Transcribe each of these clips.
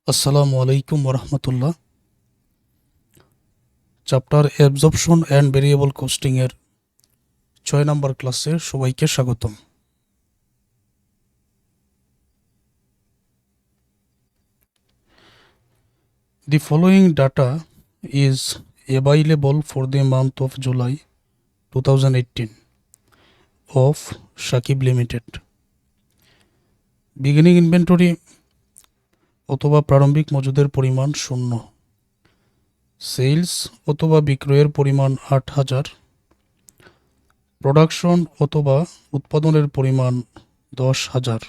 আসসালামু আলাইকুম ওরহমতুল্লাহ। Chapter absorption and variable costing এর 6 নম্বর ক্লাসে সবাইকে স্বাগতম। The following data is available for the month of July 2018 of Shakib Limited. Beginning inventory অথবা প্রারম্ভিক মজুদের পরিমাণ 0, সেলস অথবা বিক্রয়ের পরিমাণ 8,000, প্রোডাকশন অথবা উৎপাদনের পরিমাণ 10,000,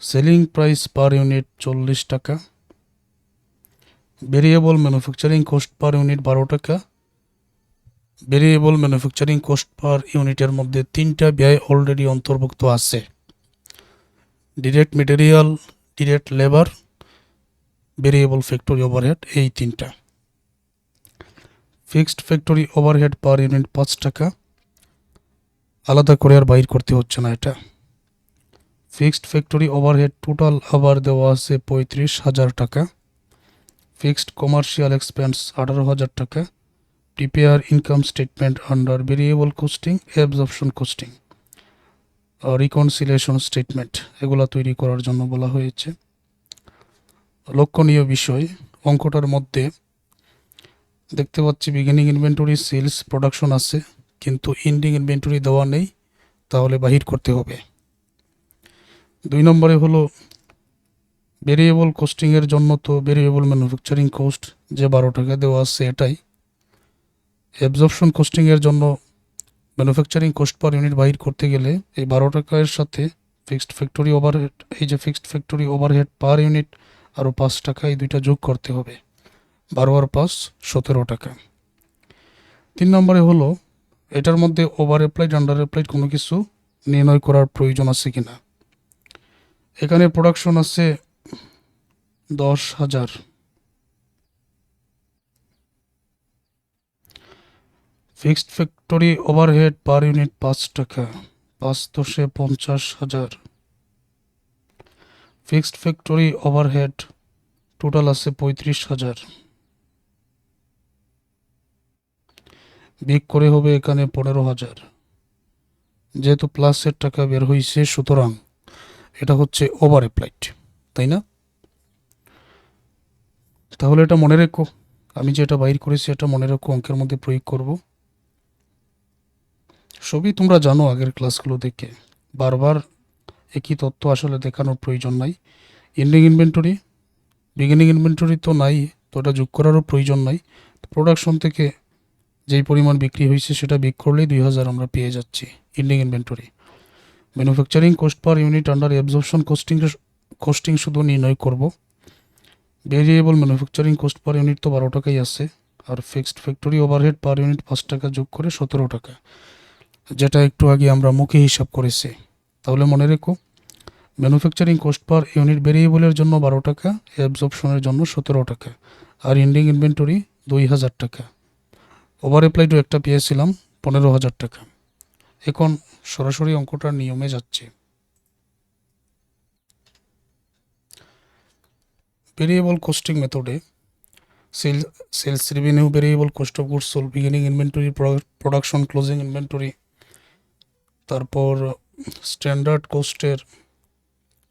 সেলিং প্রাইস পার ইউনিট 40 টাকা, variable manufacturing cost per unit 12 টাকা। ভেরিয়েবল ম্যানুফ্যাকচারিং কস্ট পার ইউনিটের মধ্যে 3টা ব্যয় অলরেডি অন্তর্ভুক্ত আছে: direct material, direct labour, variable factory overhead. এই 3টা। Fixed factory overhead per unit 5 টাকা, আলাদা করে আর বাইর করতে হচ্ছে না এটা। ফিক্সড ফ্যাক্টরি ওভারহেড টোটাল আবার দেওয়া আছে 35,000 টাকা। ফিক্সড কমার্শিয়াল এক্সপেন্স 18,000 টাকা। Prepare income statement under variable costing, absorption costing, reconciliation statement এগুলা তৈরি করার জন্য বলা হয়েছে। লক্ষণীয় বিষয়, অঙ্কটার মধ্যে দেখতে পাচ্ছি বিগিনিং ইনভেন্টরি, সেলস, প্রোডাকশন আছে, কিন্তু এন্ডিং ইনভেন্টরি দেওয়া নেই, তাহলে বাহির করতে হবে। 2 নম্বরে হলো ভেরিয়েবল কস্টিংয়ের জন্য তো ভেরিয়েবল ম্যানুফ্যাকচারিং কস্ট যে 12 টাকা দেওয়া আছে এটাই। অ্যাবজর্পশন কস্টিংয়ের জন্য ম্যানুফ্যাকচারিং কস্ট পার ইউনিট বাহির করতে গেলে এই 12 টাকার সাথে ফিক্সড ফ্যাক্টরি ওভারহেড, এই যে fixed factory overhead per unit আরও 5 টাকা, এই দুইটা যোগ করতে হবে। 12 আর 5 17 টাকা। 3 নম্বরে হলো এটার মধ্যে ওভার অ্যাপ্লাইড, আন্ডার অ্যাপ্লাইড কোনো কিছু নির্ণয় করার প্রয়োজন আছে কিনা। এখানে প্রোডাকশন আছে 10,000, fixed factory overhead per unit 5 টাকা, 5 10 50,000। ফিক্সড ফ্যাক্টরি ওভারহেড টোটাল আছে 35,000, বিগ করে হবে এখানে 15,000। যেহেতু প্লাসের টাকা বের হয়েছে, সুতরাং এটা হচ্ছে ওভার অ্যাপ্লাইড, তাই না? তাহলে এটা মনে রেখো, আমি যেটা বাইর করেছি এটা মনে রেখো, অঙ্কের মধ্যে প্রয়োগ করব। সবই তোমরা জানো আগের ক্লাসগুলো দেখে, বারবার একই তথ্য আসলে দেখানোর প্রয়োজন নাই। এন্ডিং ইনভেন্টরি, বিগিনিং ইনভেন্টরি তো নাই, তো এটা যোগ করারও প্রয়োজন নাই। প্রোডাকশন থেকে যেই পরিমাণ বিক্রি হয়েছে সেটা বিক করলেই 2,000 আমরা পেয়ে যাচ্ছি ending inventory. Manufacturing cost per unit under absorption costing শুধু নির্ণয় করব। Variable manufacturing cost per unit তো 12 টাকাই আছে, আর fixed factory overhead per unit 5 টাকা যোগ করে 17 টাকা, যেটা একটু আগে আমরা মুখে হিসাব করেছি। তাহলে মনে রেখো, ম্যানুফ্যাকচারিং কস্ট পার ইউনিট ভেরিয়েবলের জন্য 12 টাকা, অ্যাবজর্পশনের জন্য 17 টাকা, আর এন্ডিং ইনভেন্টরি 2,000 টাকা। ওভার অ্যাপ্লাইডও একটা পেয়েছিলাম 15,000 টাকা। এখন সরাসরি অঙ্কটার নিয়মে যাচ্ছে। ভেরিয়েবল কস্টিং মেথডে sales revenue, variable cost of goods sold, beginning inventory, production, closing inventory, তারপর স্ট্যান্ডার্ড কোস্টের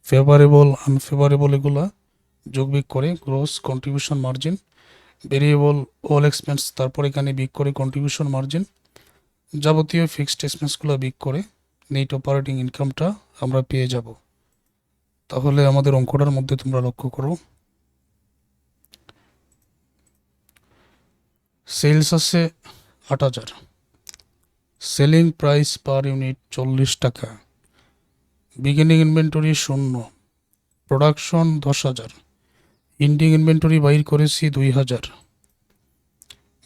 ফেভারেবল, আনফেভারেবল এগুলা যোগ বিগ করে gross contribution margin, variable all expense, তারপর এখানে বিগ করে কন্ট্রিবিউশন মার্জিন, যাবতীয় ফিক্সড এক্সপেন্সগুলো বিগ করে নেট অপারেটিং ইনকামটা আমরা পেয়ে যাব। তাহলে আমাদের অঙ্কটার মধ্যে তোমরা লক্ষ্য করো, সেলস আছে 8,000, সেলিং প্রাইস পার ইউনিট 40 টাকা, beginning inventory 0, production 10,000, ending inventory বাইর করেছি 2,000,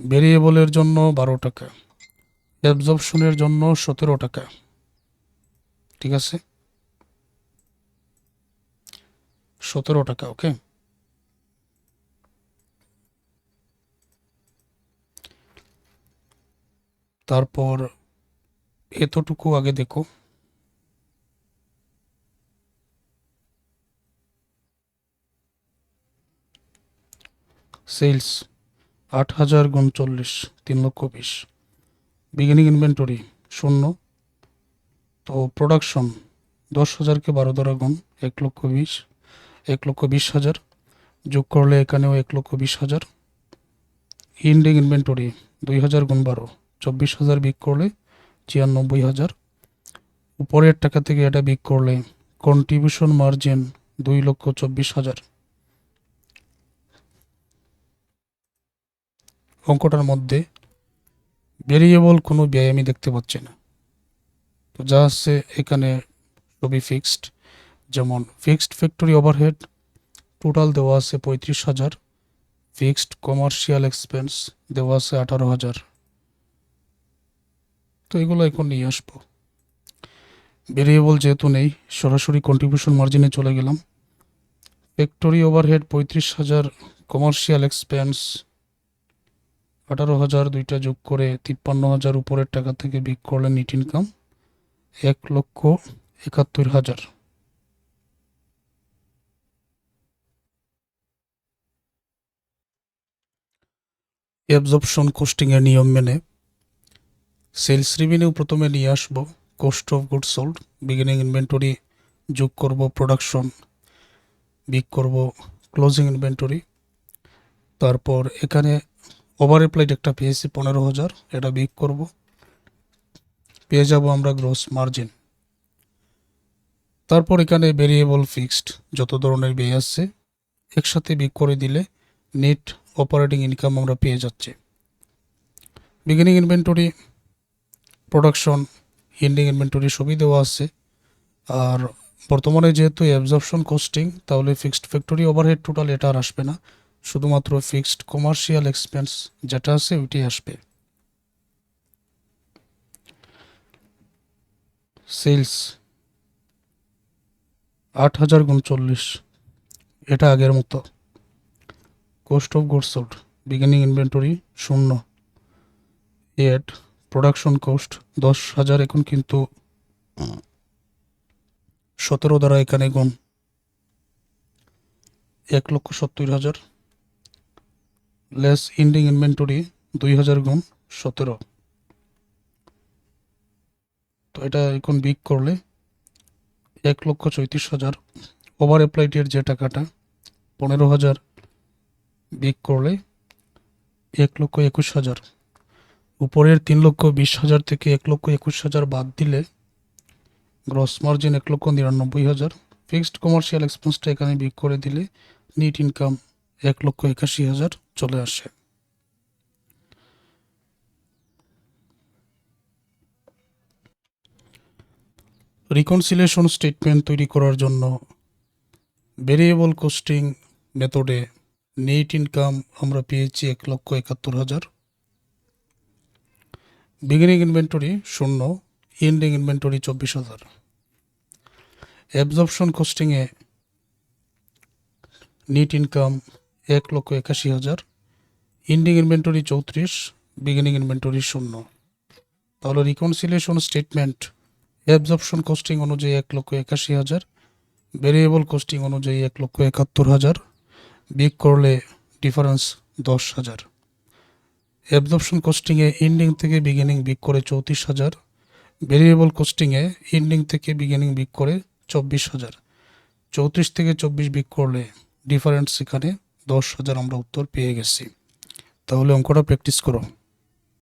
ভেরিয়েবলের জন্য 12 টাকা, অ্যাবজর্পশনের জন্য 17 টাকা। ঠিক আছে, 17 টাকা। ওকে, তারপর এতটুকু আগে দেখো, . সেলস 8,000 গুণ 40 3,20,000। Beginning inventory 0। তো প্রোডাকশন 10,000কে 12 দ্বারা গুণ 1,20,000, 1,20,000 যোগ করলে এখানেও 1,20,000। ইন্ডিং ইনভেন্টরি 2,000 গুণ 12 24,000 বিয়োগ করলে 96,000। উপরের টাকা থেকে এটা বিয়োগ করলে কন্ট্রিবিউশন মার্জিন 2,24,000। অঙ্কটার মধ্যে ভেরিয়েবল কোনো ব্যয় আমি দেখতে পাচ্ছি না। তো যা আছে এখানে সবই ফিক্সড। যেমন ফিক্সড ফ্যাক্টরি ওভারহেড টোটাল দেওয়া আছে 35,000, ফিক্সড কমার্শিয়াল এক্সপেন্স দেওয়া আছে 18,000। তো এগুলো এখন নিয়ে আসবো। ভেরিয়েবল যেহেতু নেই, সরাসরি কন্ট্রিবিউশন মার্জিনে চলে গেলাম। ফ্যাক্টরি ওভারহেড 35,000, কমার্শিয়াল এক্সপেন্স 18,000, দুইটা যোগ করে 53,000। উপরের টাকা থেকে বিয়োগ করলে নেট ইনকাম 1,71,000। অ্যাবজর্পশন কোস্টিং এর নিয়ম মেনে সেলস রেভিনিউ প্রথমে নিয়ে আসবো, cost of goods sold, beginning inventory যোগ করব প্রোডাকশন, বিয়োগ করব ক্লোজিং ইনভেন্টরি। তারপর এখানে ওভার অ্যাপ্লাইড একটা পেয়েছি 15,000, এটা বিয়োগ করব, পেয়ে যাব আমরা গ্রস মার্জিন। তারপর এখানে ভেরিয়েবল ফিক্সড যত ধরনের ব্যয় আসছে একসাথে বিয়োগ করে দিলে নেট অপারেটিং ইনকাম আমরা পেয়ে যাচ্ছি। Beginning inventory, production, ending inventory সবই দেওয়া আছে। আর বর্তমানে যেহেতু অ্যাবজর্পশন কোস্টিং, তাহলে ফিক্সড ফ্যাক্টরি ওভারহেড টোটাল এটা আর আসবে না, শুধুমাত্র ফিক্সড কমার্শিয়াল এক্সপেন্স যেটা আছে ওইটাই আসবে। সেলস 8,000 গুণ 40, এটা আগের মতো। Cost of goods sold, beginning inventory 0, add production cost 10,000, এখন কিন্তু 17 দ্বারা এখানে গুণ 1,70,000, লেস এন্ডিং ইনভেন্টরি 2,000 গুণ 17। তো এটা এখন বিগ করলে 1,34,000। ওভার অ্যাপ্লাইডের যে টাকাটা 15,000 বিগ করলে 1,21,000। উপরের 3,20,000 থেকে 1,21,000 বাদ দিলে গ্রস মার্জিন 1,99,000। ফিক্সড কমার্শিয়াল এক্সপেন্সটা এখানে বিগ করে দিলে নেট ইনকাম 1,81,000 চলে আসে। রিকনসিলিয়েশন স্টেটমেন্ট তৈরি করার জন্য ভেরিয়েবল কোস্টিং মেথডে নেট ইনকাম আমরা পেয়েছি 1,71,000। Beginning inventory 0, ending inventory 24,000। Absorption কোস্টিংয়ে net income 1,81,000, ending inventory 34, beginning inventory 0। তাহলে রিকনসিলিয়েশন স্টেটমেন্ট অ্যাবজর্পশন কোস্টিং অনুযায়ী 1,81,000, ভেরিয়েবল কোস্টিং অনুযায়ী 1,71,000, বিয়োগ করলে ডিফারেন্স 10,000। অ্যাবজর্পশন কোস্টিংয়ে এন্ডিং থেকে বিগিনিং বিয়োগ করে 34,000, ভেরিয়েবল কোস্টিংয়ে এন্ডিং থেকে বিগিনিং বিয়োগ করে 24,000। 34 থেকে 24 বিয়োগ করলে ডিফারেন্স এখানে 10,000 আমরা উত্তর পেয়ে গেছি। তাহলে অঙ্কটা প্র্যাকটিস করো।